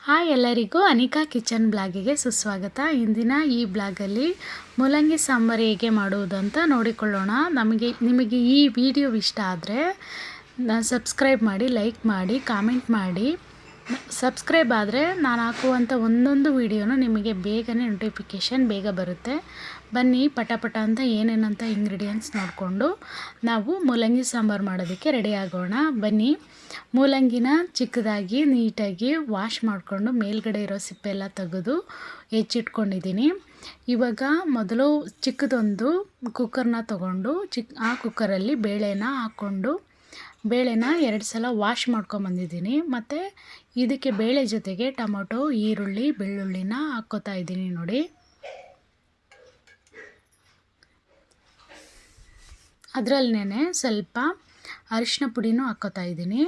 Hi ಎಲ್ಲರಿಗೂ Anika kitchen ಬ್ಲಾಗಿಗೆ ಸುಸ್ವಾಗತ. ಇಂದಿನ ಈ ಬ್ಲಾಗಲ್ಲಿ ಮೂಲಂಗಿ ಸಾಂಬಾರು ಹೇಗೆ ಮಾಡುವುದು ಅಂತ ನೋಡಿಕೊಳ್ಳೋಣ. ನಿಮಗೆ ಈ ವಿಡಿಯೋ ಇಷ್ಟ ಆದರೆ ಸಬ್ಸ್ಕ್ರೈಬ್ ಮಾಡಿ, ಲೈಕ್ ಮಾಡಿ, ಕಾಮೆಂಟ್ ಮಾಡಿ. ಸಬ್ಸ್ಕ್ರೈಬ್ ಆದರೆ ನಾನು ಹಾಕುವಂಥ ಒಂದೊಂದು ವಿಡಿಯೋನು ನಿಮಗೆ ಬೇಗನೆ ನೋಟಿಫಿಕೇಷನ್ ಬೇಗ ಬರುತ್ತೆ. ಬನ್ನಿ ಪಟ ಅಂತ ಏನೇನಂತ ಇಂಗ್ರೀಡಿಯೆಂಟ್ಸ್ ನೋಡಿಕೊಂಡು ನಾವು ಮೂಲಂಗಿ ಸಾಂಬಾರು ಮಾಡೋದಕ್ಕೆ ರೆಡಿ ಆಗೋಣ. ಬನ್ನಿ. ಮೂಲಂಗಿನ ಚಿಕ್ಕದಾಗಿ ನೀಟಾಗಿ ವಾಶ್ ಮಾಡಿಕೊಂಡು ಮೇಲ್ಗಡೆ ಇರೋ ಸಿಪ್ಪೆಲ್ಲ ತೆಗೆದು ಹೆಚ್ಚಿಟ್ಕೊಂಡಿದ್ದೀನಿ. ಇವಾಗ ಮೊದಲು ಚಿಕ್ಕದೊಂದು ಕುಕ್ಕರ್ನ ತೊಗೊಂಡು ಆ ಕುಕ್ಕರಲ್ಲಿ ಬೇಳೆನ ಹಾಕ್ಕೊಂಡು ಬೇಳೆನ 2 ಸಲ ವಾಶ್ ಮಾಡ್ಕೊಂಬಂದಿದ್ದೀನಿ. ಮತ್ತು ಇದಕ್ಕೆ ಬೇಳೆ ಜೊತೆಗೆ ಟೊಮೊಟೊ, ಈರುಳ್ಳಿ, ಬೆಳ್ಳುಳ್ಳಿನ ಹಾಕ್ಕೋತಾ ಇದ್ದೀನಿ ನೋಡಿ. ಅದರಲ್ಲೇ ಸ್ವಲ್ಪ ಅರಿಶಿನ ಪುಡಿನೂ ಹಾಕ್ಕೋತಾ ಇದ್ದೀನಿ.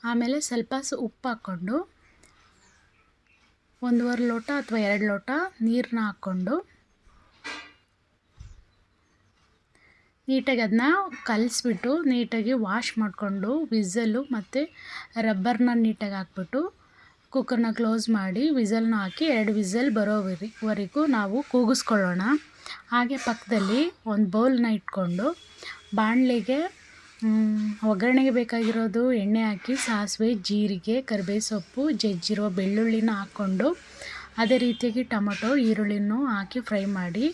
ಆಮೇಲೆ ಸ್ವಲ್ಪ ಉಪ್ಪು ಹಾಕ್ಕೊಂಡು 1.5 ಲೋಟ ಅಥವಾ 2 ಲೋಟ ನೀರನ್ನ ಹಾಕ್ಕೊಂಡು ನೀಟಾಗಿ ಅದನ್ನ ಕಲಿಸ್ಬಿಟ್ಟು ನೀಟಾಗಿ ವಾಶ್ ಮಾಡಿಕೊಂಡು ವಿಸಲ್ಲು ಮತ್ತು ರಬ್ಬರ್ನ ನೀಟಾಗಿ ಹಾಕ್ಬಿಟ್ಟು ಕುಕ್ಕರ್ನ ಕ್ಲೋಸ್ ಮಾಡಿ ವಿಸಲ್ನ ಹಾಕಿ 2 ವಿಸಲ್ ಬರೋವರೆಗೂ ನಾವು ಕೂಗಿಸ್ಕೊಳ್ಳೋಣ. ಹಾಗೆ ಪಕ್ಕದಲ್ಲಿ ಒಂದು ಬೌಲ್ನ ಇಟ್ಕೊಂಡು ಬಾಣಲೆಗೆ ಒಗ್ಗರಣೆಗೆ ಬೇಕಾಗಿರೋದು ಎಣ್ಣೆ ಹಾಕಿ ಸಾಸಿವೆ, ಜೀರಿಗೆ, ಕರಿಬೇವು ಸೊಪ್ಪು, ಜಜ್ಜಿರೋ ಬೆಳ್ಳುಳ್ಳಿನ ಹಾಕ್ಕೊಂಡು ಅದೇ ರೀತಿಯಾಗಿ ಟೊಮೊಟೊ, ಈರುಳ್ಳಿನೂ ಹಾಕಿ ಫ್ರೈ ಮಾಡಿ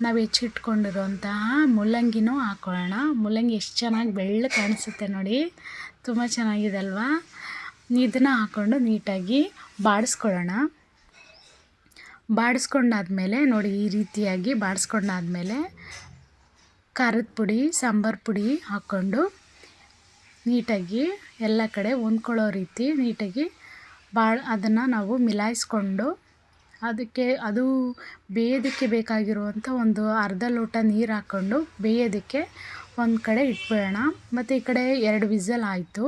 ನಾವು ಹೆಚ್ಚಿಟ್ಕೊಂಡಿರೋಂತಹ ಮೂಲಂಗಿನೂ ಹಾಕ್ಕೊಳ್ಳೋಣ. ಮೂಲಂಗಿ ಎಷ್ಟು ಚೆನ್ನಾಗಿ ಬೆಳ್ಳಗೆ ಕಾಣಿಸುತ್ತೆ ನೋಡಿ, ತುಂಬ ಚೆನ್ನಾಗಿದೆ ಅಲ್ವಾ. ಇದನ್ನು ಹಾಕ್ಕೊಂಡು ನೀಟಾಗಿ ಬಾಡಿಸ್ಕೊಳ್ಳೋಣ. ಬಾಡಿಸ್ಕೊಂಡಾದ್ಮೇಲೆ ನೋಡಿ ಈ ರೀತಿಯಾಗಿ ಬಾಡಿಸ್ಕೊಂಡಾದ್ಮೇಲೆ ಖಾರದ ಪುಡಿ, ಸಾಂಬಾರು ಪುಡಿ ಹಾಕ್ಕೊಂಡು ನೀಟಾಗಿ ಎಲ್ಲ ಕಡೆ ಹೊಂದ್ಕೊಳ್ಳೋ ರೀತಿ ನೀಟಾಗಿ ಅದನ್ನು ನಾವು ಮಿಲಾಯಿಸ್ಕೊಂಡು ಅದು ಬೇಯೋದಕ್ಕೆ ಬೇಕಾಗಿರುವಂಥ ಒಂದು ಅರ್ಧ ಲೋಟ ನೀರು ಹಾಕ್ಕೊಂಡು ಬೇಯೋದಕ್ಕೆ ಒಂದು ಕಡೆ ಇಟ್ಬಿಡೋಣ. ಮತ್ತು ಈ ಕಡೆ 2 ವಿಸಲ್ ಆಯಿತು.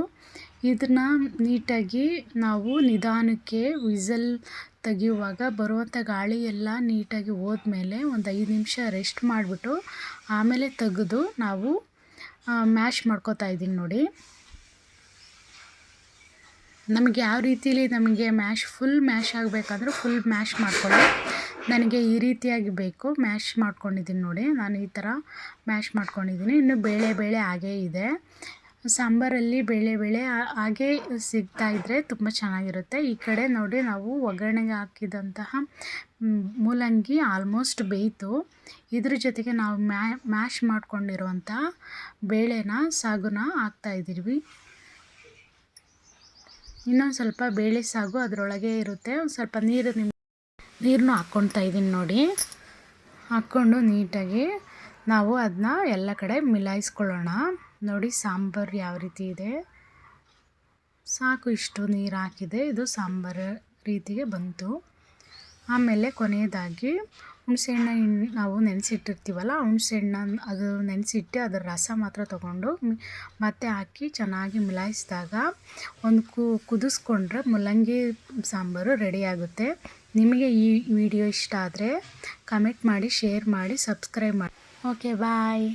ಇದನ್ನು ನೀಟಾಗಿ ನಾವು ನಿಧಾನಕ್ಕೆ ವಿಸಲ್ ತೆಗೆಯುವಾಗ ಬರುವಂಥ ಗಾಳಿ ಎಲ್ಲ ನೀಟಾಗಿ ಹೋದ್ಮೇಲೆ ಒಂದು 5 ನಿಮಿಷ ರೆಸ್ಟ್ ಮಾಡಿಬಿಟ್ಟು ಆಮೇಲೆ ತೆಗೆದು ನಾವು ಮ್ಯಾಶ್ ಮಾಡ್ಕೋತಾ ಇದ್ದೀನಿ ನೋಡಿ. ನಮಗೆ ಯಾವ ರೀತಿಲಿ ನಮಗೆ ಫುಲ್ ಮ್ಯಾಶ್ ಆಗಬೇಕಂದ್ರೆ ಫುಲ್ ಮ್ಯಾಶ್ ಮಾಡ್ಕೊಳ್ಳಿ. ನನಗೆ ಈ ರೀತಿಯಾಗಿ ಬೇಕು. ಮ್ಯಾಶ್ ಮಾಡ್ಕೊಂಡಿದ್ದೀನಿ ನೋಡಿ, ನಾನು ಈ ಥರ ಮ್ಯಾಶ್ ಮಾಡ್ಕೊಂಡಿದ್ದೀನಿ. ಇನ್ನು ಬೇಳೆ ಹಾಗೇ ಇದೆ. ಸಾಂಬಾರಲ್ಲಿ ಬೇಳೆ ಹಾಗೇ ಸಿಗ್ತಾಯಿದ್ರೆ ತುಂಬ ಚೆನ್ನಾಗಿರುತ್ತೆ. ಈ ಕಡೆ ನೋಡಿ ನಾವು ಒಗ್ಗರಣೆಗೆ ಹಾಕಿದಂತಹ ಮೂಲಂಗಿ ಆಲ್ಮೋಸ್ಟ್ ಬೇಯಿತು. ಇದ್ರ ಜೊತೆಗೆ ನಾವು ಮ್ಯಾಶ್ ಮಾಡ್ಕೊಂಡಿರುವಂಥ ಸಾಗುನ ಹಾಕ್ತಾಯಿದ್ದೀವಿ. ಇನ್ನೊಂದು ಸ್ವಲ್ಪ ಬೇಳೆ ಸಾಗು ಅದರೊಳಗೆ ಇರುತ್ತೆ. ಒಂದು ಸ್ವಲ್ಪ ನೀರನ್ನು ಹಾಕ್ಕೊಳ್ತಾ ಇದ್ದೀನಿ ನೋಡಿ. ಹಾಕ್ಕೊಂಡು ನೀಟಾಗಿ ನಾವು ಅದನ್ನ ಎಲ್ಲ ಕಡೆ ಮಿಲಾಯಿಸ್ಕೊಳ್ಳೋಣ. ನೋಡಿ ಸಾಂಬಾರು ಯಾವ ರೀತಿ ಇದೆ, ಸಾಕು ಇಷ್ಟು ನೀರು ಹಾಕಿದೆ, ಇದು ಸಾಂಬಾರು ರೀತಿಗೆ ಬಂತು. ಆಮೇಲೆ ಕೊನೆಯದಾಗಿ ಹುಣಸೆಹಣ್ಣು ನಾವು ನೆನೆಸಿಟ್ಟಿರ್ತೀವಲ್ಲ, ಹುಣಸೆಹಣ್ಣ ಅದು ನೆನೆಸಿಟ್ಟು ಅದರ ರಸ ಮಾತ್ರ ತೊಗೊಂಡು ಮತ್ತೆ ಹಾಕಿ ಚೆನ್ನಾಗಿ ಮಿಲಾಯಿಸಿದಾಗ ಒಂದು ಕುದಿಸ್ಕೊಂಡ್ರೆ ಮೂಲಂಗಿ ಸಾಂಬಾರು ರೆಡಿಯಾಗುತ್ತೆ. ನಿಮಗೆ ಈ ವಿಡಿಯೋ ಇಷ್ಟ ಆದರೆ ಕಮೆಂಟ್ ಮಾಡಿ, ಶೇರ್ ಮಾಡಿ, ಸಬ್ಸ್ಕ್ರೈಬ್ ಮಾಡಿ. ಓಕೆ, ಬಾಯ್.